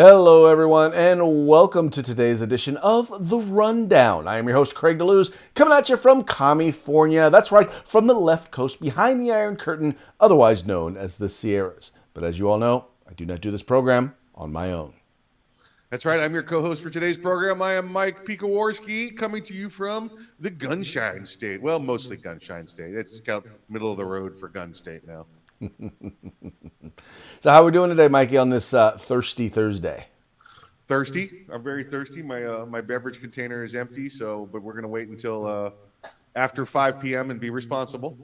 Hello, everyone, and welcome to today's edition of The Rundown. I am your host, Craig DeLuz, coming at you from California. That's right, from the left coast behind the Iron Curtain, otherwise known as the Sierras. But as you all know, I do not do this program on my own. That's right. I'm your co-host for today's program. I am Mike Pikowarski, coming to you from the Gunshine State. Well, mostly Gunshine State. It's kind of middle of the road for Gun State now. So how are we doing today, Mikey, on this Thirsty Thursday? Thirsty. I'm very thirsty. My beverage container is empty, but we're going to wait until after 5 p.m. and be responsible.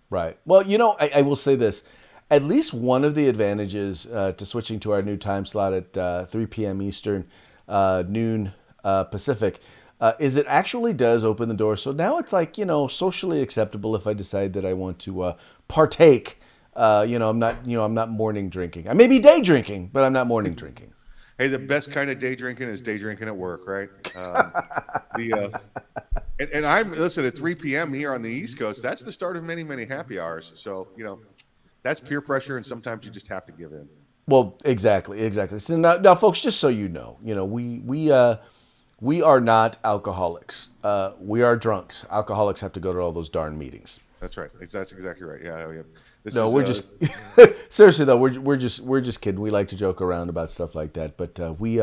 Right. Well, I will say this. At least one of the advantages to switching to our new time slot at 3 p.m. Eastern, noon Pacific, is it actually does open the door. So now it's like, socially acceptable if I decide that I want to partake. I'm not morning drinking. I may be day drinking, but I'm not morning drinking. Hey, the best kind of day drinking is day drinking at work, right? Listen, at 3 p.m. here on the East Coast, that's the start of many, many happy hours. So, that's peer pressure, and sometimes you just have to give in. Well, exactly. So now, folks, just so you know, we are not alcoholics. We are drunks. Alcoholics have to go to all those darn meetings. That's right. That's exactly right. Yeah. We're just seriously though. We're just kidding. We like to joke around about stuff like that, but we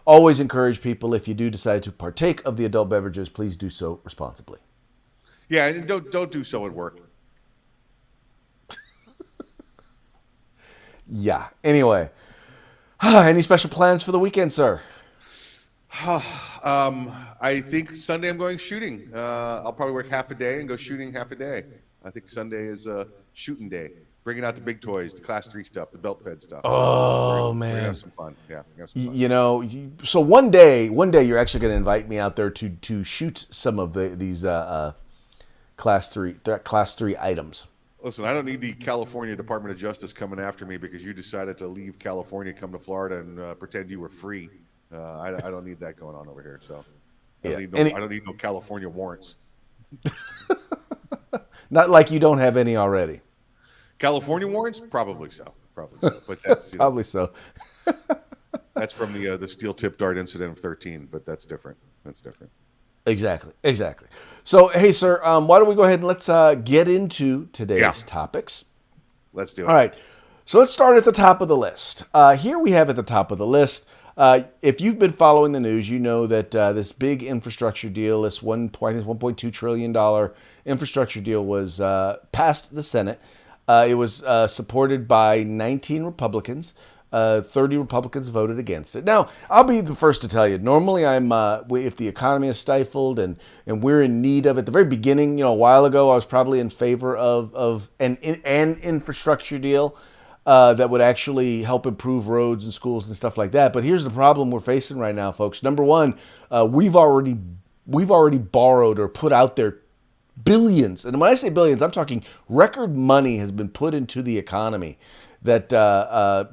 always encourage people, if you do decide to partake of the adult beverages, please do so responsibly. Yeah, and don't do so at work. Yeah. Anyway, any special plans for the weekend, sir? I think Sunday I'm going shooting. I'll probably work half a day and go shooting half a day. I think Sunday is shooting day. Bringing out the big toys, the Class 3 stuff, the belt-fed stuff. Oh, man. We're gonna have some fun. Yeah. So one day you're actually going to invite me out there to shoot some of these Class 3 items. Listen, I don't need the California Department of Justice coming after me because you decided to leave California, come to Florida, and pretend you were free. I don't need that going on over here. So I don't need no California warrants. Not like you don't have any already. California warrants? Probably so. But that's probably so. That's from the steel tip dart incident of 13, but that's different. Exactly. So, hey, sir, why don't we go ahead and let's get into today's topics. Let's do it. All right. So let's start at the top of the list. Here we have at the top of the list, if you've been following the news, you know that this big infrastructure deal, this $1.2 trillion infrastructure deal was passed the Senate. It was supported by 19 Republicans. 30 Republicans voted against it. Now, I'll be the first to tell you, normally if the economy is stifled and we're in need of it, at the very beginning, a while ago, I was probably in favor of an infrastructure deal that would actually help improve roads and schools and stuff like that. But here's the problem we're facing right now, folks. Number one, we've already borrowed or put out there billions. And when I say billions, I'm talking record money has been put into the economy. That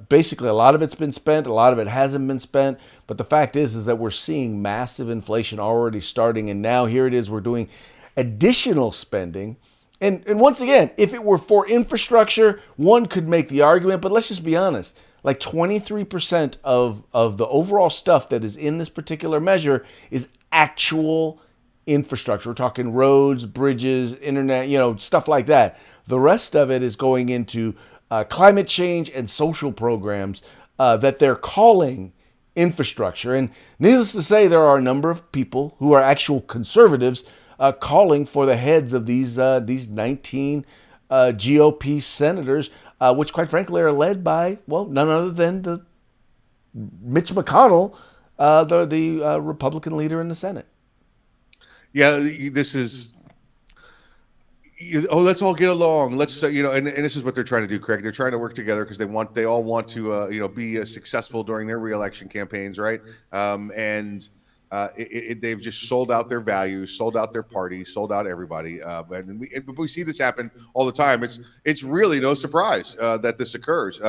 basically a lot of it's been spent, a lot of it hasn't been spent. But the fact is that we're seeing massive inflation already starting. And now here it is, we're doing additional spending. And once again, if it were for infrastructure, one could make the argument. But let's just be honest, like 23% of the overall stuff that is in this particular measure is actual infrastructure. We're talking roads, bridges, internet, stuff like that. The rest of it is going into climate change and social programs that they're calling infrastructure. And needless to say, there are a number of people who are actual conservatives calling for the heads of these 19 GOP senators, which quite frankly are led by, none other than the Mitch McConnell, the Republican leader in the Senate. Yeah, this is... let's all get along. Let's and this is what they're trying to do, Craig. They're trying to work together because they all want to be successful during their reelection campaigns, right? They've just sold out their values, sold out their party, sold out everybody. But we see this happen all the time. It's really no surprise that this occurs.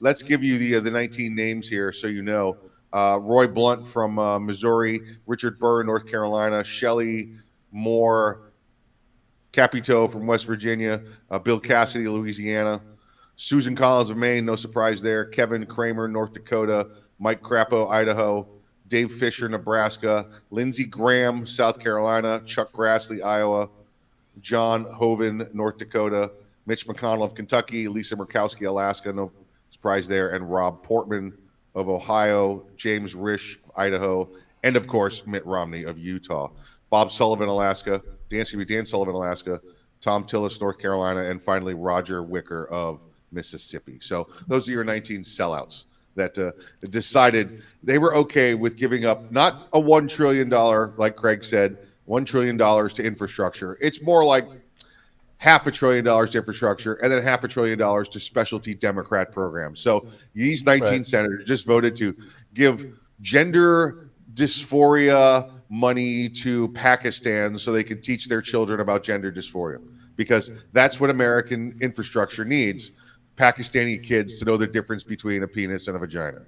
Let's give you the 19 names here so you know. Roy Blunt from Missouri, Richard Burr, North Carolina, Shelley Moore Capito from West Virginia, Bill Cassidy, Louisiana, Susan Collins of Maine, no surprise there, Kevin Kramer, North Dakota, Mike Crapo, Idaho, Dave Fisher, Nebraska, Lindsey Graham, South Carolina, Chuck Grassley, Iowa, John Hoven, North Dakota, Mitch McConnell of Kentucky, Lisa Murkowski, Alaska, no surprise there, and Rob Portman of Ohio, James Risch, Idaho, and of course, Mitt Romney of Utah. Bob Sullivan, Alaska, Dan Sullivan, Alaska, Tom Tillis, North Carolina, and finally Roger Wicker of Mississippi. So those are your 19 sellouts that decided they were okay with giving up not a $1 trillion, like Craig said, $1 trillion to infrastructure. It's more like $500 billion to infrastructure and then $500 billion to specialty Democrat programs. So these 19 senators just voted to give gender dysphoria money to Pakistan so they can teach their children about gender dysphoria, because that's what American infrastructure needs. Pakistani kids to know the difference between a penis and a vagina.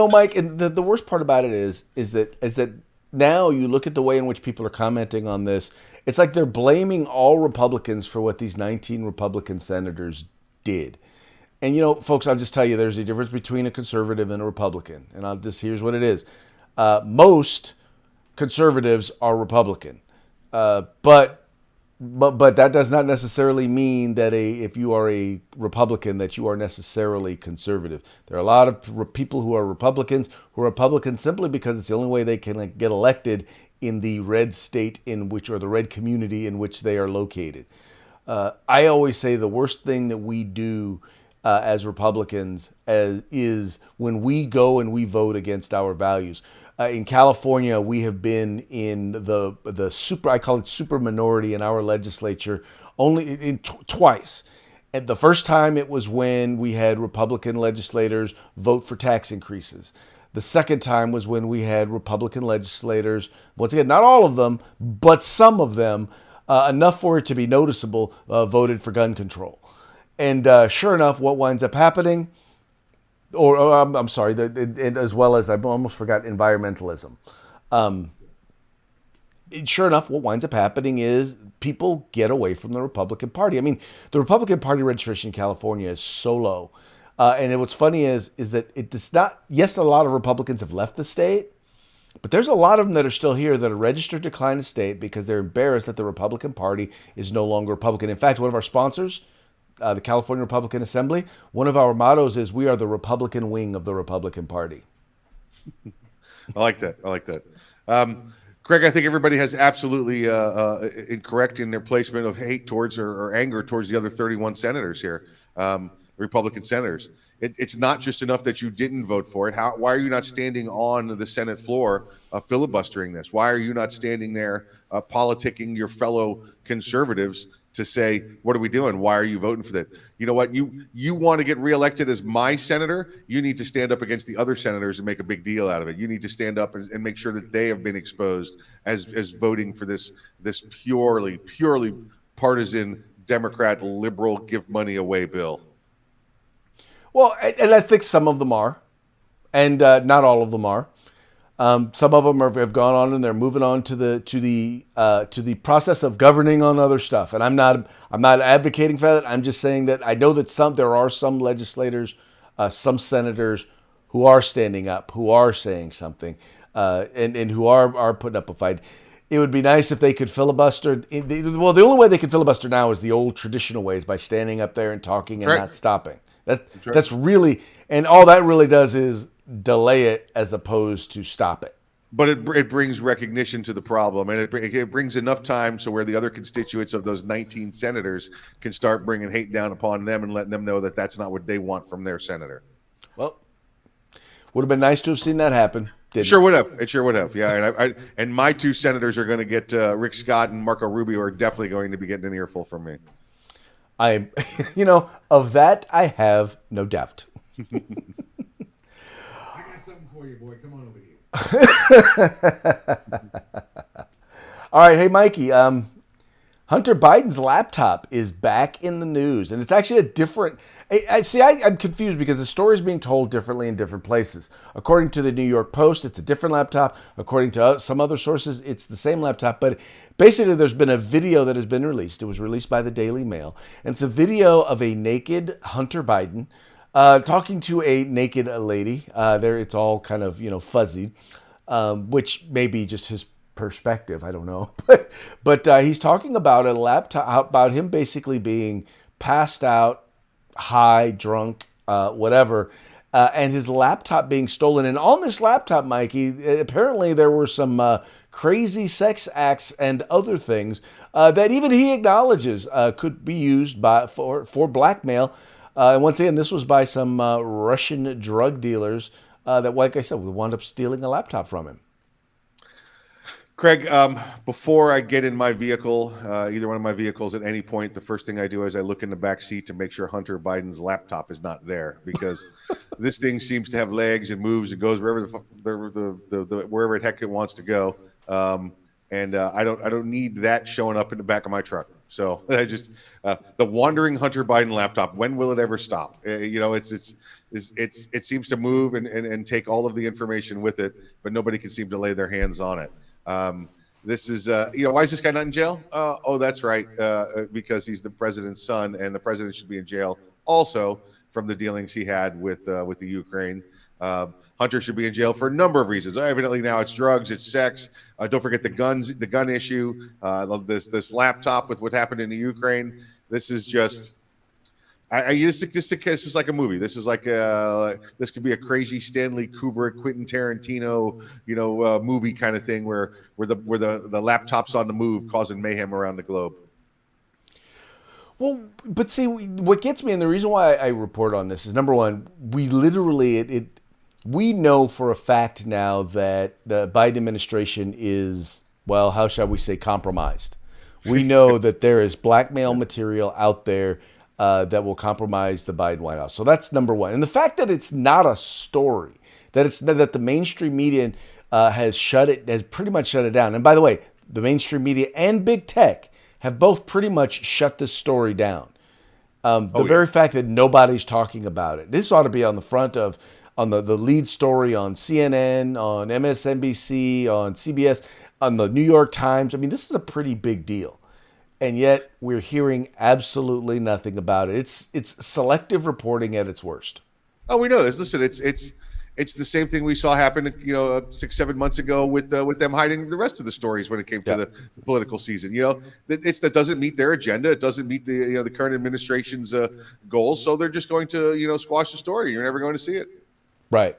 Mike, and the worst part about it is that now you look at the way in which people are commenting on this. It's like they're blaming all Republicans for what these 19 Republican senators did. And, folks, I'll just tell you, there's a difference between a conservative and a Republican. And here's what it is. Most conservatives are Republican. But that does not necessarily mean that if you are a Republican that you are necessarily conservative. There are a lot of people who are Republicans simply because it's the only way they can get elected in the red state or the red community in which they are located. I always say the worst thing that we do as Republicans is when we go and we vote against our values. In California, we have been in the I call it super minority in our legislature twice. And the first time it was when we had Republican legislators vote for tax increases. The second time was when we had Republican legislators, once again, not all of them, but some of them, enough for it to be noticeable, voted for gun control. And sure enough, what winds up happening, I'm sorry, as well as I almost forgot environmentalism. Sure enough, what winds up happening is people get away from the Republican Party. I mean, the Republican Party registration in California is so low. And what's funny is that it's not, yes, a lot of Republicans have left the state, but there's a lot of them that are still here that are registered to decline the state because they're embarrassed that the Republican Party is no longer Republican. In fact, one of our sponsors, the California Republican Assembly, one of our mottos is we are the Republican wing of the Republican Party. I like that. Craig, I think everybody has absolutely incorrect in their placement of hate towards or anger towards the other 31 senators here, Republican senators. It's not just enough that you didn't vote for it. Why are you not standing on the Senate floor filibustering this? Why are you not standing there politicking your fellow conservatives to say, what are we doing? Why are you voting for that? You know what? You want to get reelected as my senator? You need to stand up against the other senators and make a big deal out of it. You need to stand up and make sure that they have been exposed as voting for this purely partisan Democrat liberal give money away bill. Well, and I think some of them are, and not all of them are. Some of them have gone on and they're moving on to the process of governing on other stuff. And I'm not advocating for that. I'm just saying that I know that there are some legislators, some senators who are standing up, who are saying something, and who are putting up a fight. It would be nice if they could filibuster. Well, the only way they can filibuster now is the old traditional ways, by standing up there and talking and not stopping. That's really, and all that really does is delay it as opposed to stop it. But it brings recognition to the problem, and it brings enough time so where the other constituents of those 19 senators can start bringing hate down upon them and letting them know that that's not what they want from their senator. Well, would have been nice to have seen that happen. It sure would have. Yeah, and my two senators are going to get Rick Scott and Marco Rubio are definitely going to be getting an earful from me. Of that I have no doubt. I got something for you, boy. Come on over here. All right, hey Mikey. Hunter Biden's laptop is back in the news, and it's actually a different. I'm confused because the story is being told differently in different places. According to the New York Post, it's a different laptop. According to some other sources, it's the same laptop. But basically, there's been a video that has been released. It was released by the Daily Mail, and it's a video of a naked Hunter Biden talking to a naked lady. There, it's all kind of fuzzy, which may be just his perspective. I don't know, but he's talking about a laptop, about him basically being passed out, high, drunk, whatever, and his laptop being stolen. And on this laptop, Mikey, apparently there were some crazy sex acts and other things that even he acknowledges could be used for blackmail. And once again, this was by some Russian drug dealers that, like I said, wound up stealing a laptop from him. Craig, before I get in my vehicle, either one of my vehicles at any point, the first thing I do is I look in the back seat to make sure Hunter Biden's laptop is not there, because this thing seems to have legs and moves and goes wherever wherever the heck it wants to go. And I don't need that showing up in the back of my truck. So I just the wandering Hunter Biden laptop. When will it ever stop? It seems to move and take all of the information with it, but nobody can seem to lay their hands on it. This is, why is this guy not in jail? Oh, that's right. Because he's the president's son, and the president should be in jail also from the dealings he had with the Ukraine. Hunter should be in jail for a number of reasons. Evidently now it's drugs, it's sex. Don't forget the gun issue. This laptop with what happened in the Ukraine. This is just. This is like a movie. This is like this could be a crazy Stanley Kubrick, Quentin Tarantino, movie kind of thing where the laptop's on the move, causing mayhem around the globe. Well, but see, what gets me, and the reason why I report on this is, number one, we literally we know for a fact now that the Biden administration is, well, how shall we say, compromised. We know that there is blackmail material out there that will compromise the Biden White House. So that's number one. And the fact that it's not a story, that the mainstream media has pretty much shut it down. And by the way, the mainstream media and big tech have both pretty much shut this story down. Very fact that nobody's talking about it. This ought to be on the front of, on the lead story on CNN, on MSNBC, on CBS, on the New York Times. I mean, this is a pretty big deal. And yet we're hearing absolutely nothing about it. It's selective reporting at its worst. Oh, we know this. Listen, it's the same thing we saw happen, 6-7 months ago with them hiding the rest of the stories when it came to the political season. That doesn't meet their agenda. It doesn't meet the current administration's goals. So they're just going to squash the story. You're never going to see it. Right.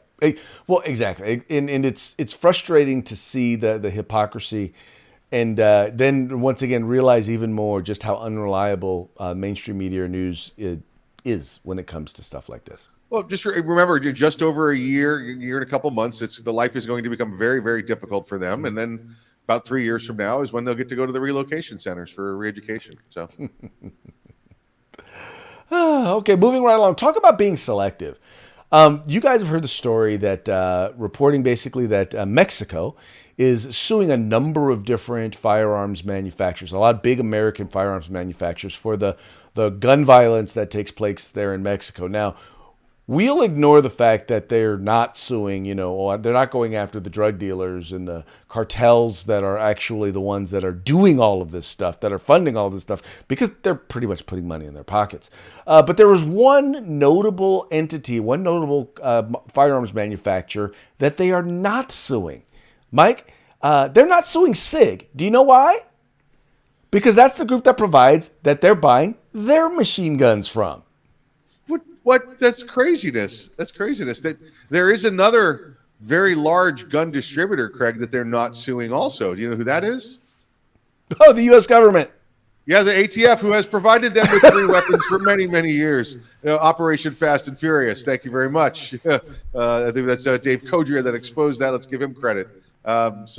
Well, exactly. And it's frustrating to see the hypocrisy. And then once again, realize even more just how unreliable mainstream media news is when it comes to stuff like this. Well, just remember, just over a year and a couple months, the life is going to become very, very difficult for them. And then about 3 years from now is when they'll get to go to the relocation centers for re-education. So, okay, moving right along. Talk about being selective. You guys have heard the story that reporting basically that Mexico is suing a number of different firearms manufacturers, a lot of big American firearms manufacturers, for the gun violence that takes place there in Mexico. Now, we'll ignore the fact that they're not suing, they're not going after the drug dealers and the cartels that are actually the ones that are doing all of this stuff, that are funding all of this stuff, because they're pretty much putting money in their pockets. But there was one notable entity, one notable firearms manufacturer that they are not suing. Mike, they're not suing SIG. Do you know why? Because that's the group that they're buying their machine guns from. What? That's craziness. That's craziness. That there is another very large gun distributor, Craig, that they're not suing also. Do you know who that is? Oh, the U.S. government. Yeah, the ATF, who has provided them with free weapons for many, many years. Operation Fast and Furious. Thank you very much. I think that's Dave Kodria that exposed that. Let's give him credit. That's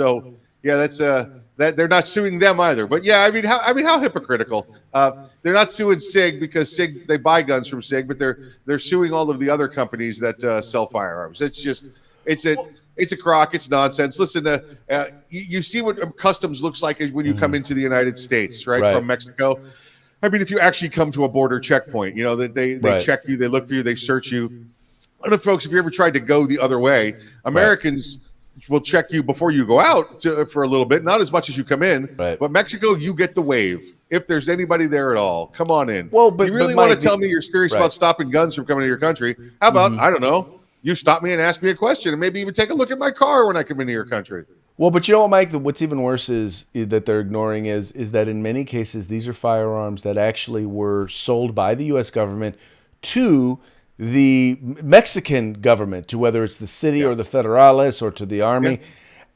that they're not suing them either. But yeah, how hypocritical. They're not suing SIG because SIG, they buy guns from SIG, but they're suing all of the other companies that sell firearms. It's It's a crock. It's nonsense. Listen, you see what customs looks like when you come into the United States, right, Right. from Mexico. I mean, if you actually come to a border checkpoint, you know, that they Right. check you, they look for you, they search you. And folks, if you ever tried to go the other way, Americans will check you before you go out for a little bit, not as much as you come in. Right. But Mexico, you get the wave. If there's anybody there at all, come on in. Well, but you really Mike, want to tell me you're serious about stopping guns from coming to your country? How about, I don't know, you stop me and ask me a question and maybe even take a look at my car when I come into your country. Well, but you know what, Mike? What's even worse is that they're ignoring is that in many cases these are firearms that actually were sold by the U.S. government to the Mexican government, to whether it's the city or the federales or to the army,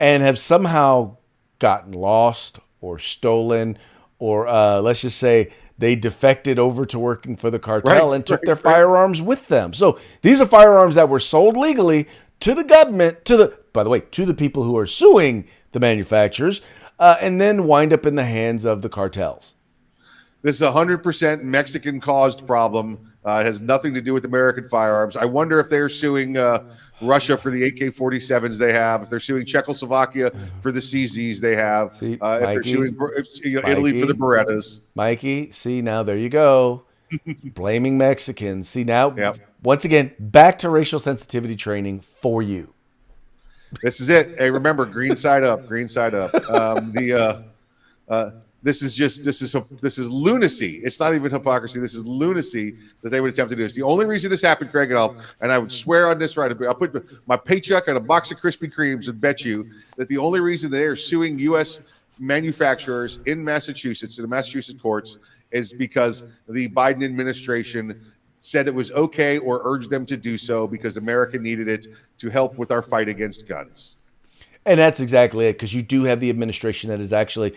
and have somehow gotten lost or stolen, or let's just say they defected over to working for the cartel and took their firearms with them. So these are firearms that were sold legally to the government, by the way, to the people who are suing the manufacturers, and then wind up in the hands of the cartels. This is a 100% Mexican-caused problem. It has nothing to do with American firearms. I wonder if they're suing Russia for the AK-47s they have, if they're suing Czechoslovakia for the CZs they have, if they're suing Italy for the Berettas. Mikey, see, now there you go. Blaming Mexicans. See, now, once again, back to racial sensitivity training for you. This is it. Hey, remember, green side up, green side up. This is lunacy. It's not even hypocrisy. This is lunacy that they would attempt to do this. The only reason this happened, Craig, and I would swear on this, right? I'll put my paycheck on a box of Krispy Kremes and bet you that the only reason they are suing U.S. manufacturers in Massachusetts, in the Massachusetts courts, is because the Biden administration said it was okay or urged them to do so because America needed it to help with our fight against guns. And that's exactly it, because you do have the administration that is actually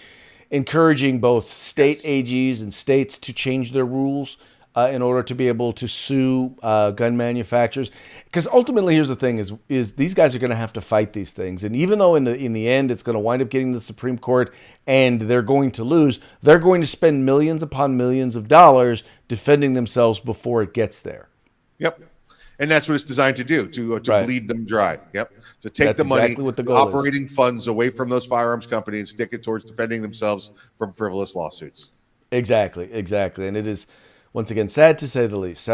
encouraging both state AGs and states to change their rules in order to be able to sue gun manufacturers. Because ultimately, here's the thing: is these guys are going to have to fight these things, and even though in the end it's going to wind up getting to the Supreme Court and they're going to lose, they're going to spend millions upon millions of dollars defending themselves before it gets there. Yep. And that's what it's designed to do, to bleed them dry. Yep. To take That's the money, exactly what the goal operating funds away from those firearms companies and stick it towards defending themselves from frivolous lawsuits. Exactly. And it is, once again, sad to say the least.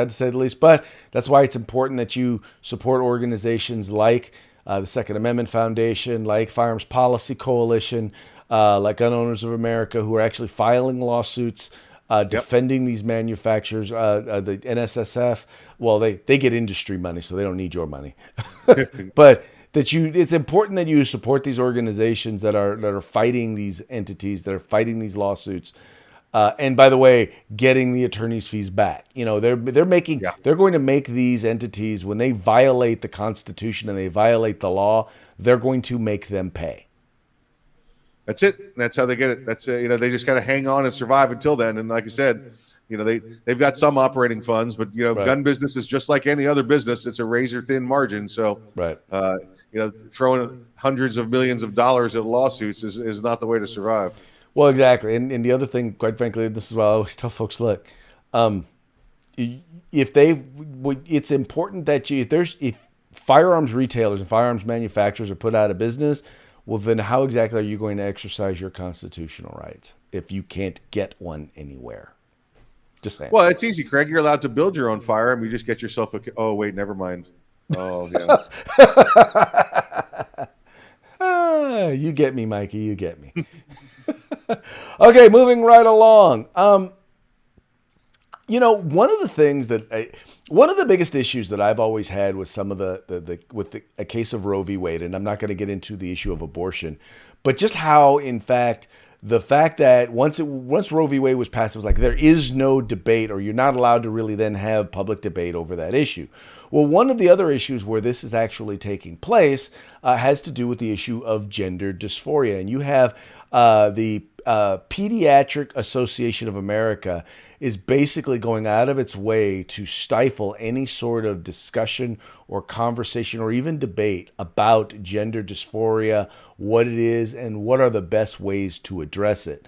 But that's why it's important that you support organizations like the Second Amendment Foundation, like Firearms Policy Coalition, like Gun Owners of America, who are actually filing lawsuits defending these manufacturers. The NSSF, well, they get industry money, so they don't need your money. But it's important that you support these organizations that are fighting these entities, that are fighting these lawsuits. And by the way, getting the attorney's fees back. You know, they're going to make these entities, when they violate the Constitution and they violate the law, they're going to make them pay. That's it. That's how they get it. That's they just got to hang on and survive until then. And like I said, they've got some operating funds, but gun business is just like any other business. It's a razor thin margin. So throwing hundreds of millions of dollars at lawsuits is not the way to survive. Well, exactly. And the other thing, quite frankly, this is what I always tell folks: look, it's important that if firearms retailers and firearms manufacturers are put out of business, well, then how exactly are you going to exercise your constitutional rights if you can't get one anywhere? Just saying. Well, it's easy, Craig. You're allowed to build your own firearm. You just get yourself oh, wait, never mind. Oh, yeah. You get me, Mikey. You get me. Okay, moving right along. One of the biggest issues that I've always had with some of a case of Roe v. Wade, and I'm not going to get into the issue of abortion, but just how, in fact, the fact that once Roe v. Wade was passed, it was like there is no debate, or you're not allowed to really then have public debate over that issue. Well, one of the other issues where this is actually taking place has to do with the issue of gender dysphoria. And you have the Pediatric Association of America is basically going out of its way to stifle any sort of discussion or conversation or even debate about gender dysphoria, what it is, and what are the best ways to address it.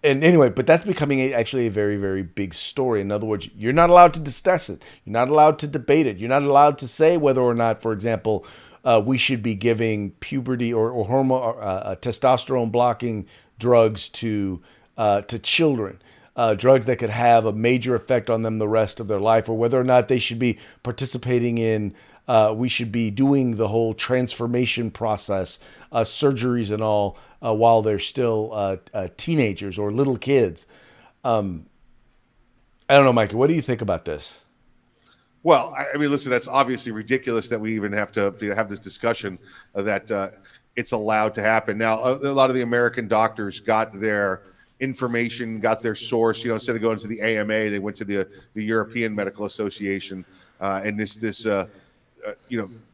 And anyway, but that's becoming actually a very, very big story. In other words, you're not allowed to discuss it. You're not allowed to debate it. You're not allowed to say whether or not, for example, we should be giving puberty or hormone testosterone blocking drugs to children. Drugs that could have a major effect on them the rest of their life, or whether or not they should be participating in, we should be doing the whole transformation process, surgeries and all, while they're still teenagers or little kids. I don't know, Micah, what do you think about this? Well, I mean, listen, that's obviously ridiculous that we even have to have this discussion that it's allowed to happen. Now, a lot of the American doctors got their information, got their source. Instead of going to the AMA, they went to the European Medical Association, and this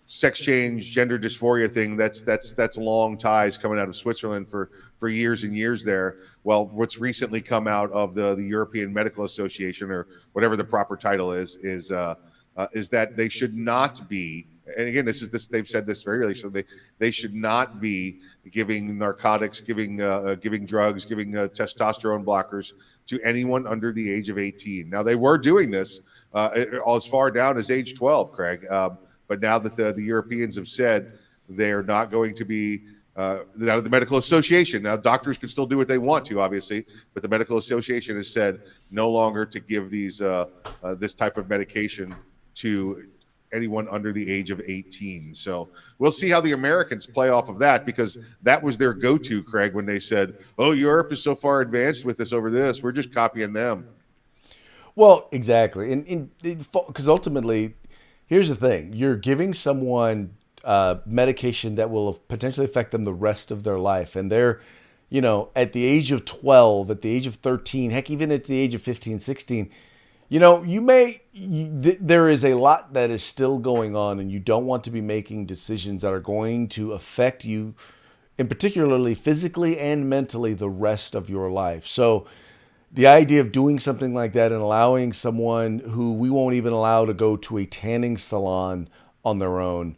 sex change, gender dysphoria thing. That's long ties coming out of Switzerland for years and years there. Well, what's recently come out of the European Medical Association, or whatever the proper title is that they should not be. And again, they've said this very early. So they should not be giving narcotics, giving drugs, giving testosterone blockers to anyone under the age of 18. Now, they were doing this as far down as age 12, Craig. But now that the Europeans have said they are not going to be out of the medical association. Now, doctors can still do what they want to, obviously, but the medical association has said no longer to give these this type of medication to anyone under the age of 18. So we'll see how the Americans play off of that, because that was their go-to, Craig, when they said, oh, Europe is so far advanced with this over this, we're just copying them. Well, exactly. And because ultimately, here's the thing. You're giving someone medication that will potentially affect them the rest of their life. And they're, at the age of 12, at the age of 13, heck, even at the age of 15, 16, there is a lot that is still going on, and you don't want to be making decisions that are going to affect you, and particularly physically and mentally, the rest of your life. So the idea of doing something like that and allowing someone who we won't even allow to go to a tanning salon on their own,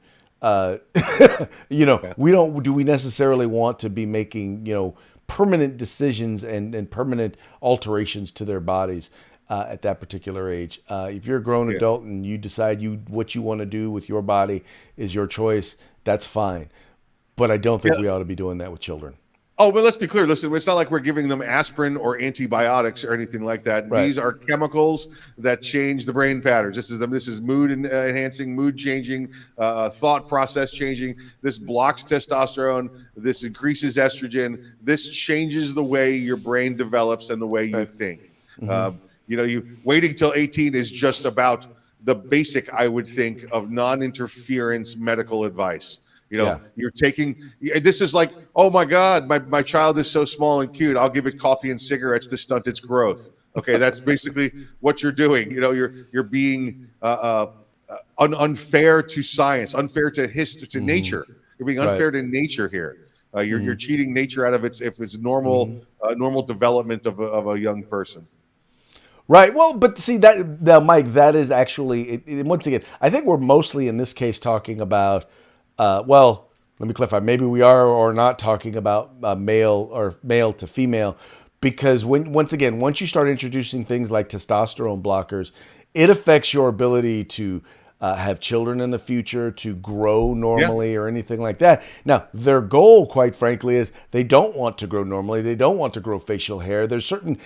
we necessarily want to be making, permanent decisions and permanent alterations to their bodies at that particular age. If you're a grown adult and you decide what you want to do with your body is your choice, that's fine. But I don't think we ought to be doing that with children. Oh, but let's be clear. Listen, it's not like we're giving them aspirin or antibiotics or anything like that. Right. These are chemicals that change the brain patterns. This is mood enhancing, mood changing, thought process changing. This blocks testosterone. This increases estrogen. This changes the way your brain develops and the way you think. Mm-hmm. You waiting till 18 is just about the basic, I would think, of non-interference medical advice. You're taking, this is like, oh my God, my child is so small and cute, I'll give it coffee and cigarettes to stunt its growth. Okay, that's basically what you're doing. You're being unfair to science, unfair to history, to nature. You're being unfair to nature here. You're cheating nature out of its normal normal development of a young person. Right. Well, but see that now, Mike, that is actually once again, I think we're mostly in this case talking about. Well, let me clarify. Maybe we are or not talking about male to female, because once you start introducing things like testosterone blockers, it affects your ability to have children in the future, to grow normally or anything like that. Now, their goal, quite frankly, is they don't want to grow normally. They don't want to grow facial hair. There's certain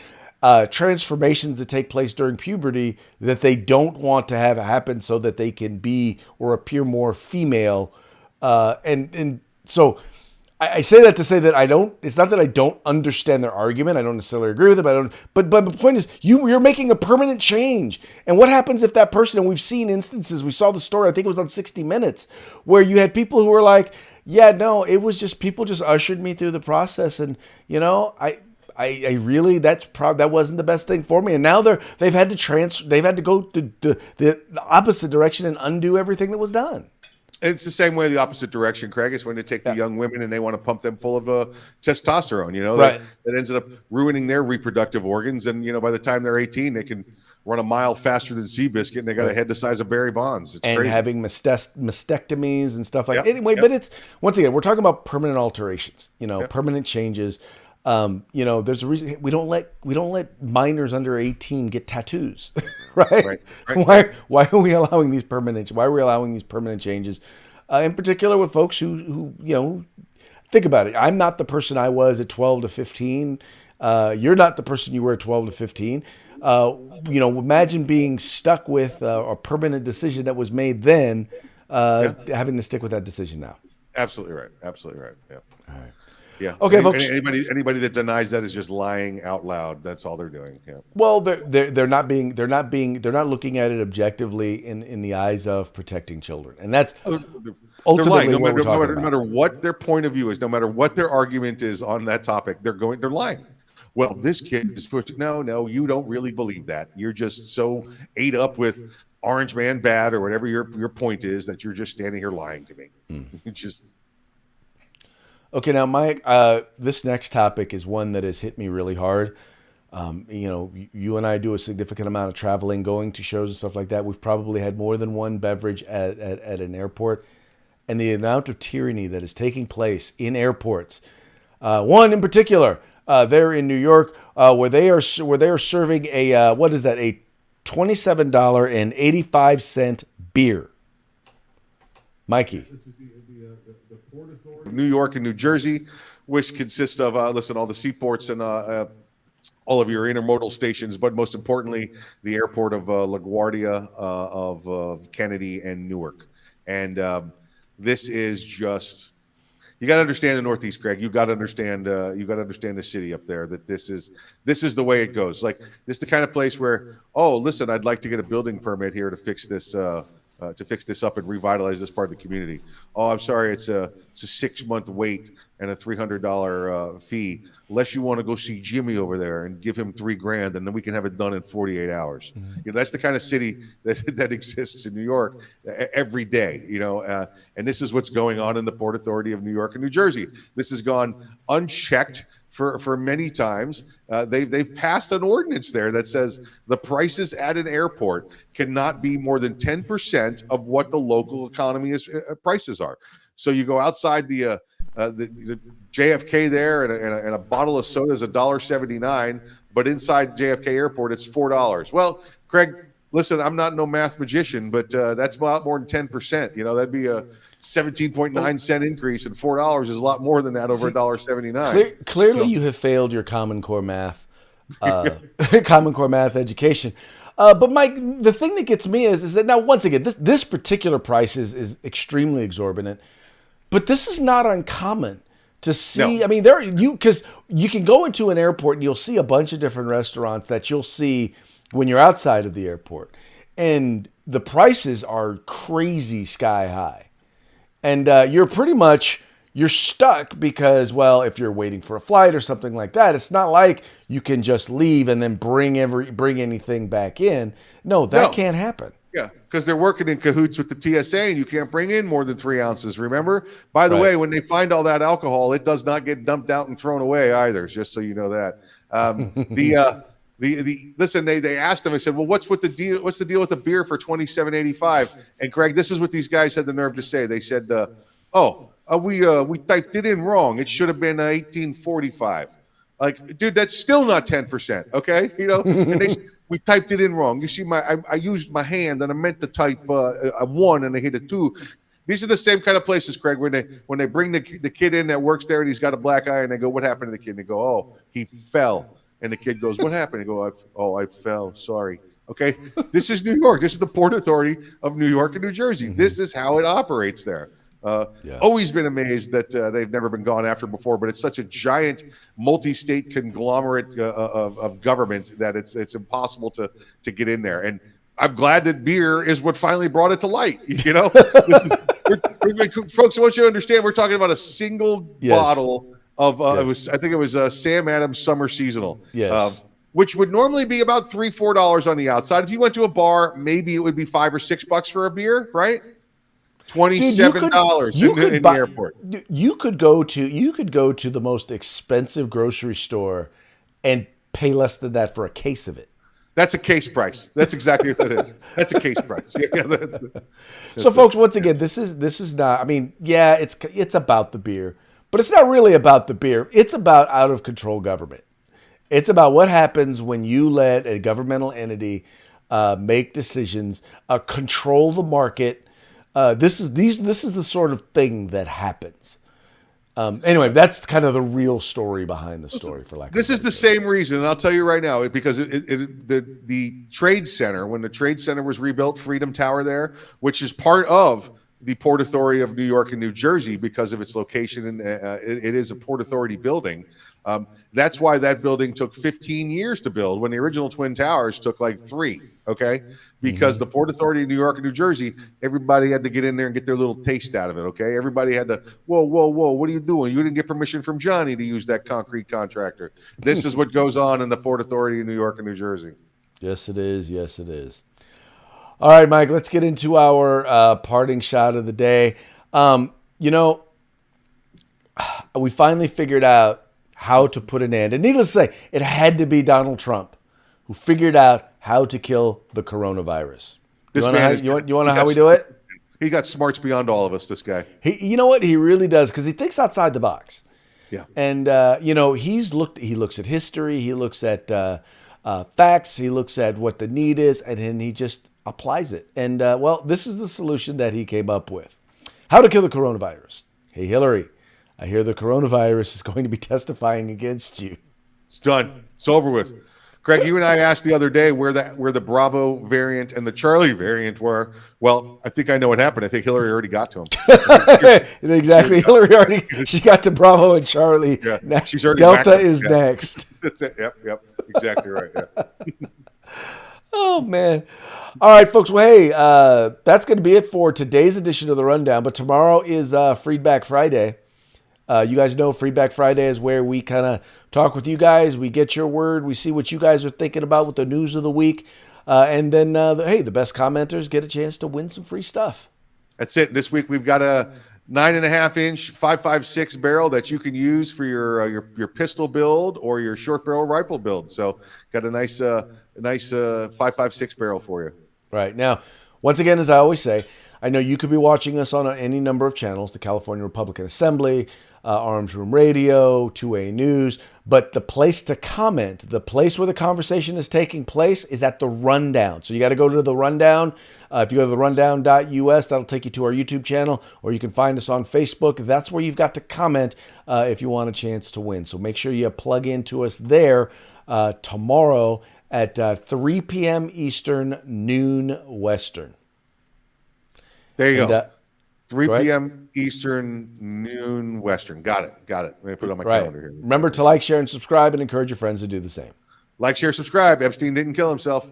transformations that take place during puberty that they don't want to have happen so that they can be or appear more female. And so I say that to say that it's not that I don't understand their argument. I don't necessarily agree with it, but the point is you're making a permanent change. And what happens if that person, and we've seen instances, we saw the story, I think it was on 60 Minutes, where you had people who were like, yeah, no, it was just, people just ushered me through the process. And, I really, that wasn't the best thing for me. And now they've had to go the opposite direction and undo everything that was done. It's the same way the opposite direction, Craig. It's when they take the young women and they want to pump them full of testosterone, that ends up ruining their reproductive organs. And, by the time they're 18, they can run a mile faster than Seabiscuit, and they got a head the size of Barry Bonds. It's crazy. Having mastectomies and stuff like that. Anyway, but it's, once again, we're talking about permanent alterations, permanent changes. There's a reason we don't let minors under 18 get tattoos, right? Why are we allowing these permanent changes? in particular with folks who think about it. I'm not the person I was at 12 to 15. You're not the person you were at 12 to 15. Imagine being stuck with a permanent decision that was made then, Yeah. having to stick with that decision now. Absolutely right. Absolutely right. Yeah. All right. Yeah. Okay, folks. Anybody that denies that is just lying out loud. That's all they're doing. Yeah. Well, they're not looking at it objectively in the eyes of protecting children, and that's They're ultimately lying. what we're talking No about. matter what their point of view is, no matter what their argument is on that topic, they're lying. Well, this kid is no, you don't really believe that. You're just so ate up with Orange Man bad or whatever your point is that you're just standing here lying to me. You just Okay, now Mike, this next topic is one that has hit me really hard. You and I do a significant amount of traveling, going to shows and stuff like that. We've probably had more than one beverage at an airport, and the amount of tyranny that is taking place in airports. One in particular, there in New York, where they are serving a a $27.85 beer. Mikey. This is the Port Authority. New York and New Jersey, which consists of all the seaports and all of your intermodal stations, but most importantly, the airport of LaGuardia, of Kennedy, and Newark. And this is just, you got to understand the Northeast, Greg. You got to understand the city up there. That this is the way it goes. Like, this is the kind of place where, oh, listen, I'd like to get a building permit here to fix this. To fix this up and revitalize this part of the community. Oh, I'm sorry, it's a 6-month wait and a $300 fee. Unless you want to go see Jimmy over there and give him $3,000, and then we can have it done in 48 hours. Mm-hmm. That's the kind of city that exists in New York every day. And this is what's going on in the Port Authority of New York and New Jersey. This has gone unchecked for many times. They've passed an ordinance there that says the prices at an airport cannot be more than 10% of what the local economy prices are. So you go outside the JFK there, and a bottle of soda is $1.79, but inside JFK Airport it's $4. Well, Craig, listen, I'm not no math magician, but that's a lot more than 10%. That'd be a 17.9 cent increase, and $4 is a lot more than that over $1.79. Clearly, you have failed your Common Core math, Common Core math education. But Mike, the thing that gets me is that now, once again, this particular price is extremely exorbitant, but this is not uncommon to see. No. I mean, because you can go into an airport and you'll see a bunch of different restaurants that you'll see when you're outside of the airport, and the prices are crazy sky high. And you're stuck because, well, if you're waiting for a flight or something like that, it's not like you can just leave and then bring anything back in. No, that can't happen. Yeah, because they're working in cahoots with the TSA, and you can't bring in more than 3 ounces. Remember? By the way, when they find all that alcohol, it does not get dumped out and thrown away either. Just so you know that. Listen, they asked them. I said, "Well, what's the deal with the beer for $27.85?" And Greg, this is what these guys had the nerve to say. They said, we typed it in wrong. It should have been $18.45." Like, dude, that's still not 10%. Okay, And they said, we typed it in wrong. You see, I used my hand and I meant to type a 1 and I hit a 2. These are the same kind of places, Craig, when they bring the kid in that works there and he's got a black eye, and they go, "What happened to the kid?" And they go, "Oh, he fell." And the kid goes, "What happened?" He go, I fell. Sorry. Okay. This is New York. This is the Port Authority of New York and New Jersey. Mm-hmm. This is how it operates there. Always been amazed that they've never been gone after before, but it's such a giant multi-state conglomerate of government that it's impossible to get in there. And I'm glad that beer is what finally brought it to light. Folks, I want you to understand, we're talking about a single bottle of I think it was Sam Adams Summer Seasonal. Yes. Which would normally be about $3-4 on the outside. If you went to a bar, maybe it would be $5 or $6 for a beer, right? $27 in the airport. You could go to the most expensive grocery store and pay less than that for a case of it. That's a case price. That's exactly what that is. That's a case price. That's so, folks, once again, this is not. I mean, yeah, it's about the beer, but it's not really about the beer. It's about out of control government. It's about what happens when you let a governmental entity make decisions, control the market. This is the sort of thing that happens. Anyway, that's kind of the real story behind the story, for lack of This is the same reason, and I'll tell you right now, because the Trade Center, when the Trade Center was rebuilt, Freedom Tower there, which is part of the Port Authority of New York and New Jersey because of its location, and it is a Port Authority building. That's why that building took 15 years to build when the original Twin Towers took like 3, okay? Because the Port Authority of New York and New Jersey, everybody had to get in there and get their little taste out of it, okay? Everybody had to, whoa, what are you doing? You didn't get permission from Johnny to use that concrete contractor. This is what goes on in the Port Authority of New York and New Jersey. Yes, it is. Yes, it is. All right, Mike, let's get into our parting shot of the day. We finally figured out how to put an end. And needless to say, it had to be Donald Trump who figured out how to kill the coronavirus. This you man want to know how we do it? He got smarts beyond all of us, this guy. You know what? He really does, because he thinks outside the box. Yeah. And, he looks at history, he looks at facts, he looks at what the need is, and then he just applies it. And, this is the solution that he came up with. How to kill the coronavirus. Hey, Hillary, I hear the coronavirus is going to be testifying against you. It's done. It's over with. Greg, you and I asked the other day where the Bravo variant and the Charlie variant were. Well, I think I know what happened. I think Hillary already got to them. Exactly. Hillary she got to Bravo and Charlie. Yeah, now, she's already Delta is next. That's it. Yep. Exactly right. Yeah. Oh, man. All right, folks. Well, hey, that's going to be it for today's edition of the Rundown. But tomorrow is Feedback Friday. You guys know Feedback Friday is where we kind of talk with you guys. We get your word. We see what you guys are thinking about with the news of the week. And then, the best commenters get a chance to win some free stuff. That's it. This week we've got a 9.5-inch 5.56 barrel that you can use for your pistol build or your short barrel rifle build. So got a nice 5.56 barrel for you. Right. Now, once again, as I always say, I know you could be watching us on any number of channels, the California Republican Assembly, Arms Room Radio, 2A News, but the place to comment, the place where the conversation is taking place is at the Rundown. So you got to go to the Rundown. If you go to the rundown.us, that'll take you to our YouTube channel, or you can find us on Facebook. That's where you've got to comment if you want a chance to win. So make sure you plug into us there tomorrow at 3 p.m. Eastern, noon Western. There you go. 3 p.m. Eastern, noon Western. Got it. Let me put it on my calendar here. Remember to like, share, and subscribe, and encourage your friends to do the same. Like, share, subscribe. Epstein didn't kill himself.